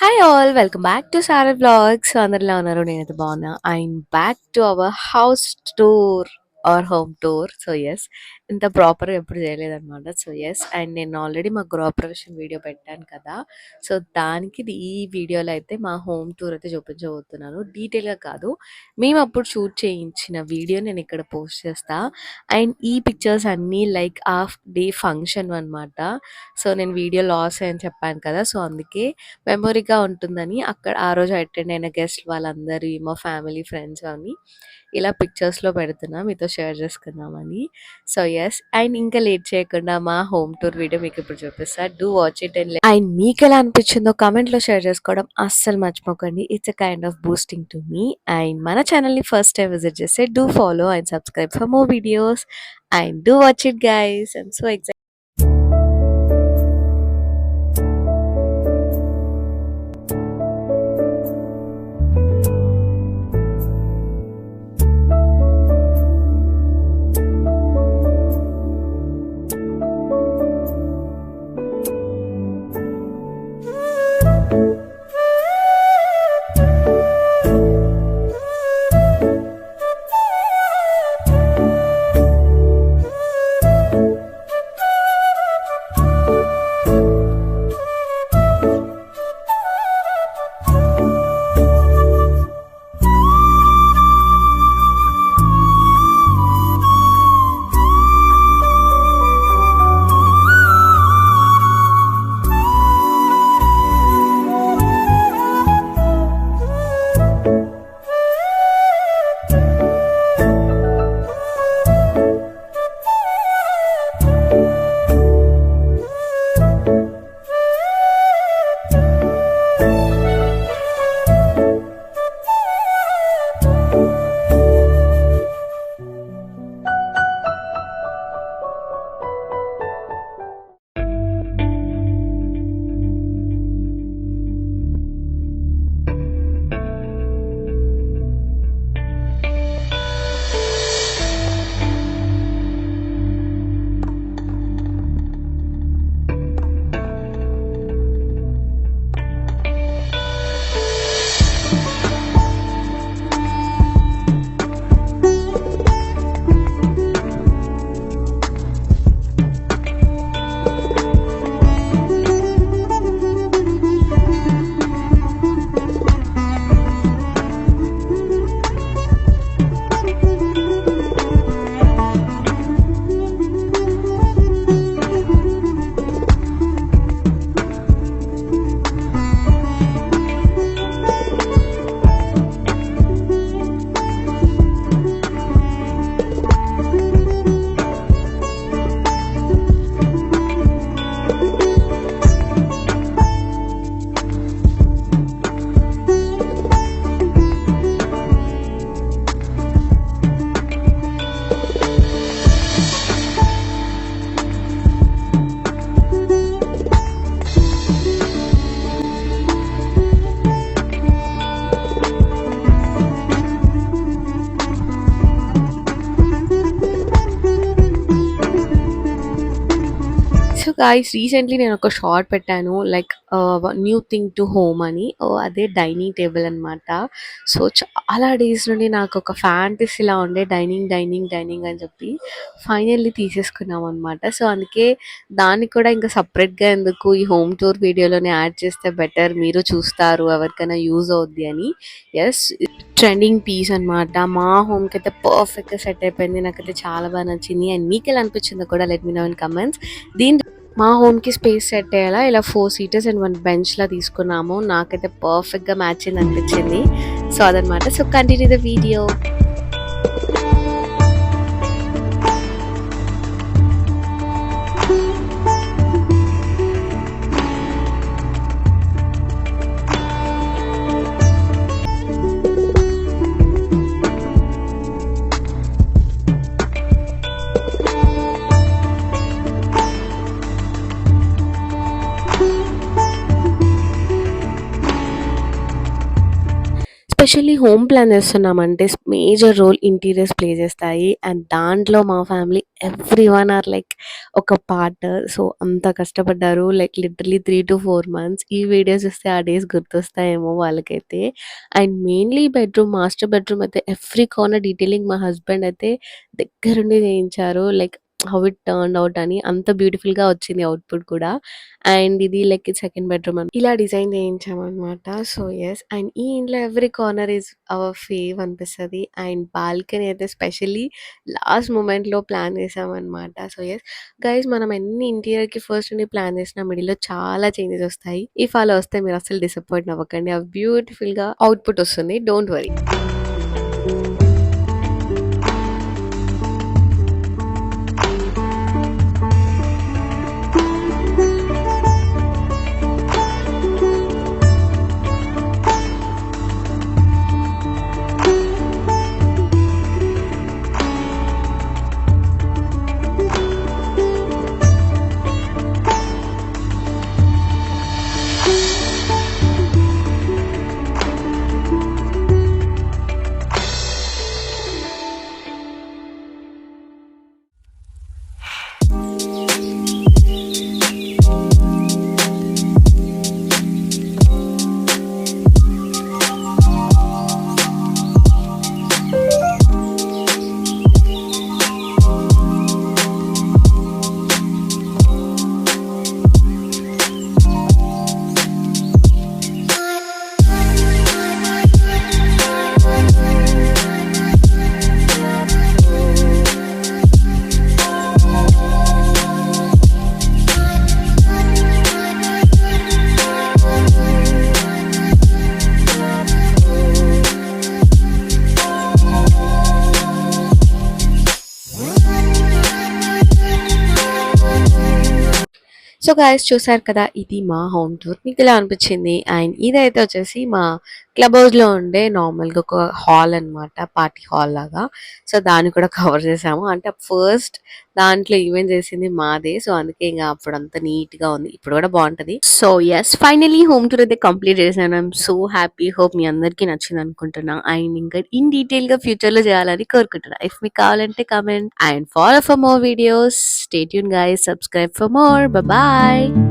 Hi all, welcome back to Sarah Vlogs. So అందరు ఎలా ఉన్నారు? నేనైతే బాగున్నా. I'm back to our house tour or home tour. So yes, ఇంత ప్రాపర్గా ఎప్పుడు చేయలేదన్నమాట. సో ఎస్, అండ్ నేను ఆల్రెడీ మా గృహప్రవేశం వీడియో పెట్టాను కదా. సో దానికి ఈ వీడియోలో అయితే మా హోమ్ టూర్ అయితే చూపించబోతున్నాను. డీటెయిల్గా కాదు, మేము అప్పుడు షూట్ చేయించిన వీడియో నేను ఇక్కడ పోస్ట్ చేస్తా. అండ్ ఈ పిక్చర్స్ అన్నీ లైక్ హాఫ్ డే ఫంక్షన్ అనమాట. సో నేను వీడియో లాస్ అని చెప్పాను కదా, సో అందుకే మెమొరీగా ఉంటుందని అక్కడ ఆ రోజు అటెండ్ అయిన గెస్ట్ వాళ్ళందరి మా ఫ్యామిలీ ఫ్రెండ్స్ అని ఇలా పిక్చర్స్లో పెడుతున్నా మీతో షేర్ చేసుకుందామని. సో ఎస్, అండ్ ఇంకా లేట్ చేయకుండా మా హోమ్ టూర్ వీడియో మీకు ఇప్పుడు చూపిస్తా. డూ వాచ్ ఇట్ అండ్ మీకు ఎలా అనిపించిందో కామెంట్లో షేర్ చేసుకోవడం అస్సలు మర్చిపోకండి. It's a kind of boosting to me. And మన ఛానల్ని ఫస్ట్ టైం విజిట్ చేస్తే do follow and subscribe for more videos and do watch it guys. And so excite. So guys, recently నేను ఒక షార్ట్ పెట్టాను like new thing to home అని. అదే dining table అనమాట. So చాలా డేస్ నుండి నాకు ఒక ఫ్యాంటసీలా ఉండే డైనింగ్ డైనింగ్ డైనింగ్ అని చెప్పి ఫైనల్లీ తీసేసుకున్నాం అనమాట. సో అందుకే దాన్ని కూడా ఇంకా సపరేట్గా ఎందుకు ఈ హోమ్ టూర్ వీడియోలోనే యాడ్ చేస్తే బెటర్, మీరు చూస్తారు, ఎవరికైనా యూజ్ అవుద్ది అని. ఎస్, ట్రెండింగ్ పీస్ అనమాట. మా హోమ్కి అయితే పర్ఫెక్ట్గా సెట్ అయిపోయింది. నాకైతే చాలా బాగా నచ్చింది. అండ్ మీకు ఎలా అనిపించిందో కూడా let me know in comments. దీని మా హోమ్‌కి స్పేస్ సెట్ అయ్యేలా ఇలా 4 సీటర్స్ అండ్ 1 బెంచ్‌లా తీసుకున్నాము. నాకైతే పర్ఫెక్ట్‌గా మ్యాచ్ అయింది అనిపించింది. సో అదనమాట. So continue the video. Especially home plan చేస్తున్నామంటే మేజర్ రోల్ ఇంటీరియర్స్ ప్లే చేస్తాయి. అండ్ దాంట్లో మా ఫ్యామిలీ ఎవ్రీవన్ ఆర్ లైక్ ఒక పార్ట్. సో, అంత కష్టపడ్డారు. Like literally 3-4 months. ఈ వీడియోస్ చూస్తే ఆ డేస్ గుర్తొస్తాయేమో వాళ్ళకైతే. అండ్ మెయిన్‌లీ మాస్టర్ బెడ్‌రూమ్ అయితే ఎవ్రీ కార్నర్ డీటెయిలింగ్ మా హస్బెండ్ అయితే దగ్గరుండి చేయించారు. Like how it turned out అని. అంత బ్యూటిఫుల్‌గా వచ్చింది అవుట్‌పుట్ కూడా. అండ్ ఇది లైక్ సెకండ్ బెడ్‌రూమ్ ఇలా డిజైన్ చేయించామనమాట. So, yes. అండ్ ఈ ఇంట్లో every corner is our fave అనిపిస్తది. అండ్ బాల్కనీ అయితే స్పెషల్లీ లాస్ట్ మొమెంట్‌లో ప్లాన్ చేశామనమాట. So, yes. గైస్ మనం ఎన్ని ఇంటీరియర్‌కి ఫస్ట్ నుండి ప్లాన్ చేసినా మిడిల్‌లో చాలా చేంజెస్ వస్తాయి. ఇఫ్ అలా వస్తే మీరు అస్సలు డిసప్పాయింట్ అవ్వకండి. అవి బ్యూటిఫుల్‌గా అవుట్‌పుట్ వస్తుంది. Don't worry. సో గైస్ చూసారు కదా, ఇది మా హోమ్ టూర్. మీకు ఇలా అనిపించింది. అండ్ ఇదైతే వచ్చేసి మా క్లబ్ హౌస్లో ఉండే నార్మల్గా ఒక హాల్ అన్నమాట, పార్టీ హాల్ లాగా. సో దాన్ని కూడా కవర్ చేసాము. అంటే ఫస్ట్ దాంట్లో ఈవెంట్ చేసింది మాదే. సో అందుకే ఇంకా అప్పుడు అంత నీట్ గా ఉంది. ఇప్పుడు కూడా బాగుంటది. So yes, finally home tour అయితే కంప్లీట్ చేశాను. I'm so happy. హోప్ మీ అందరికీ నచ్చింది అనుకుంటున్నా. అండ్ ఇంకా ఇన్ డీటెయిల్ గా ఫ్యూచర్ లో చేయాలని కోరుకుంటున్నా. ఇఫ్ మీకు కావాలంటే comment and follow for more videos. Stay tune guys, subscribe for more. Bye.